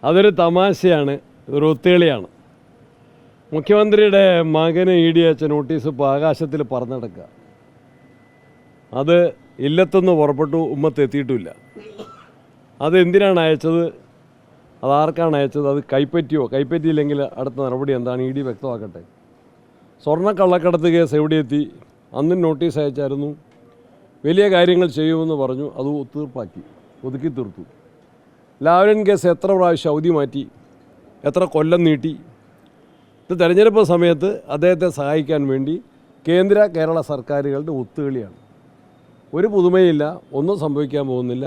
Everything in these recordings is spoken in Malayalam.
അതൊരു തമാശയാണ്, ഒരു ഒത്തുകളിയാണ്. മുഖ്യമന്ത്രിയുടെ മകന് ഇ ഡി അയച്ച നോട്ടീസ് ഇപ്പോൾ ആകാശത്തിൽ പറന്നടക്കുക. അത് ഇല്ലത്തുനിന്ന് പുറപ്പെട്ടു, ഉമ്മത്ത് എത്തിയിട്ടുമില്ല. അത് എന്തിനാണ് അയച്ചത്, അതാർക്കാണ് അയച്ചത്, അത് കൈപ്പറ്റിയില്ലെങ്കിൽ അടുത്ത നടപടി എന്താണ് ഇ ഡി വ്യക്തമാക്കട്ടെ. സ്വർണ്ണക്കള്ളക്കടത്ത് കേസ് എവിടെ എത്തി? അന്നും നോട്ടീസ് അയച്ചായിരുന്നു, വലിയ കാര്യങ്ങൾ ചെയ്യുമെന്ന് പറഞ്ഞു, അത് ഒതുക്കി തീർത്തു. ലാവ്ലിൻ കേസ് എത്ര പ്രാവശ്യം അവധി മാറ്റി, എത്ര കൊല്ലം നീട്ടി. ഇത് തെരഞ്ഞെടുപ്പ് സമയത്ത് അദ്ദേഹത്തെ സഹായിക്കാൻ വേണ്ടി കേന്ദ്ര കേരള സർക്കാരുകളുടെ ഒത്തുകളിയാണ്. ഒരു പുതുമയില്ല, ഒന്നും സംഭവിക്കാൻ പോകുന്നില്ല.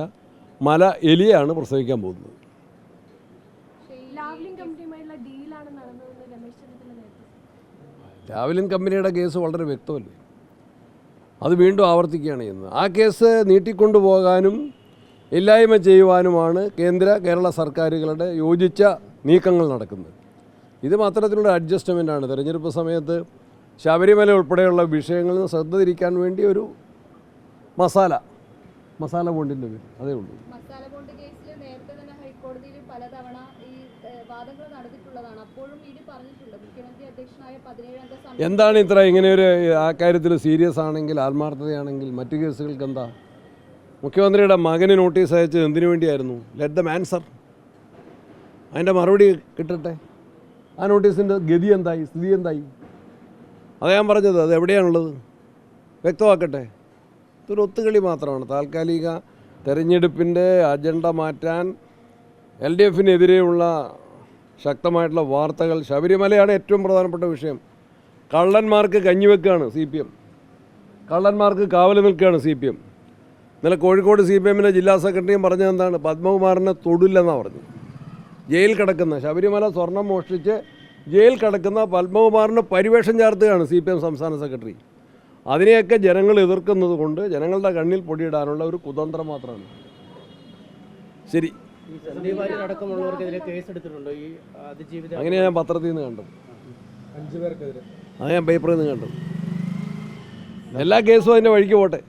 മല എലിയാണ് പ്രസവിക്കാൻ പോകുന്നത്. ലാവ്ലിൻ കമ്പനിയുടെ കേസ് വളരെ വ്യക്തമല്ലേ, അത് വീണ്ടും ആവർത്തിക്കുകയാണ് ചെയ്യുന്നത്. ആ കേസ് നീട്ടിക്കൊണ്ടുപോകാനും ഇല്ലായ്മ ചെയ്യുവാനുമാണ് കേന്ദ്ര കേരള സർക്കാരുകളുടെ യോജിച്ച നീക്കങ്ങൾ നടക്കുന്നത്. ഇത് അത്തരത്തിലുള്ള അഡ്ജസ്റ്റ്മെൻറ്റാണ്. തെരഞ്ഞെടുപ്പ് സമയത്ത് ശബരിമല ഉൾപ്പെടെയുള്ള വിഷയങ്ങളിൽ നിന്ന് ശ്രദ്ധ തിരിക്കാൻ വേണ്ടി ഒരു മസാല ബോണ്ടിൻ്റെ പേര്, അതേ ഉള്ളൂ. മസാല ബോണ്ട് കേസിൽ നേരത്തെ തന്നെ ഹൈക്കോടതിയിൽ പലതവണ ഈ വാദങ്ങൾ നടന്നിട്ടുള്ളതാണ്. അപ്പോഴും ഇഡി പറഞ്ഞിട്ടുണ്ട്, മുഖ്യമന്ത്രി അധ്യക്ഷനായ 17 അംഗ എന്താണ് ഇത്ര ഇങ്ങനെയൊരു ആ കാര്യത്തിൽ സീരിയസ് ആണെങ്കിൽ, ആത്മാർത്ഥതയാണെങ്കിൽ മറ്റു കേസുകൾക്ക് എന്താ? മുഖ്യമന്ത്രിയുടെ മകന് നോട്ടീസ് അയച്ചത് എന്തിനു വേണ്ടിയായിരുന്നു? Let them answer. അതിൻ്റെ മറുപടി കിട്ടട്ടെ. ആ നോട്ടീസിൻ്റെ ഗതി എന്തായി, സ്ഥിതി എന്തായി? അതാ ഞാൻ പറഞ്ഞത്, അത് എവിടെയാണുള്ളത് വ്യക്തമാക്കട്ടെ. ഇതൊരു ഒത്തുകളി മാത്രമാണ്. താൽക്കാലിക തെരഞ്ഞെടുപ്പിൻ്റെ അജണ്ട മാറ്റാൻ LDFനെതിരെയുള്ള ശക്തമായിട്ടുള്ള വാർത്തകൾ. ശബരിമലയാണ് ഏറ്റവും പ്രധാനപ്പെട്ട വിഷയം. കള്ളന്മാർക്ക് കഞ്ഞിവെക്കുകയാണ് CPM, കള്ളന്മാർക്ക് കാവൽ നിൽക്കുകയാണ് CPM. ഇന്നലെ കോഴിക്കോട് CPMൻ്റെ ജില്ലാ സെക്രട്ടറിയും പറഞ്ഞത് എന്താണ്? പത്മകുമാറിനെ തൊടില്ലെന്നാണ് പറഞ്ഞു. ജയിൽ കിടക്കുന്ന, ശബരിമല സ്വർണം മോഷ്ടിച്ച് ജയിൽ കിടക്കുന്ന പത്മകുമാറിന് പരിവേഷം ചേർത്തുകയാണ് CPM സംസ്ഥാന സെക്രട്ടറി. അതിനെയൊക്കെ ജനങ്ങൾ എതിർക്കുന്നത് കൊണ്ട് ജനങ്ങളുടെ കണ്ണിൽ പൊടിയിടാനുള്ള ഒരു കുതന്ത്രം മാത്രമാണ്. ശരി, അങ്ങനെ ഞാൻ പത്രത്തിൽ നിന്ന് കണ്ടത്, 5 പേർക്കെതിരെ, അത് ഞാൻ പേപ്പറിൽ നിന്ന് കണ്ടത്. എല്ലാ കേസും അതിൻ്റെ വഴിക്ക് പോട്ടെ.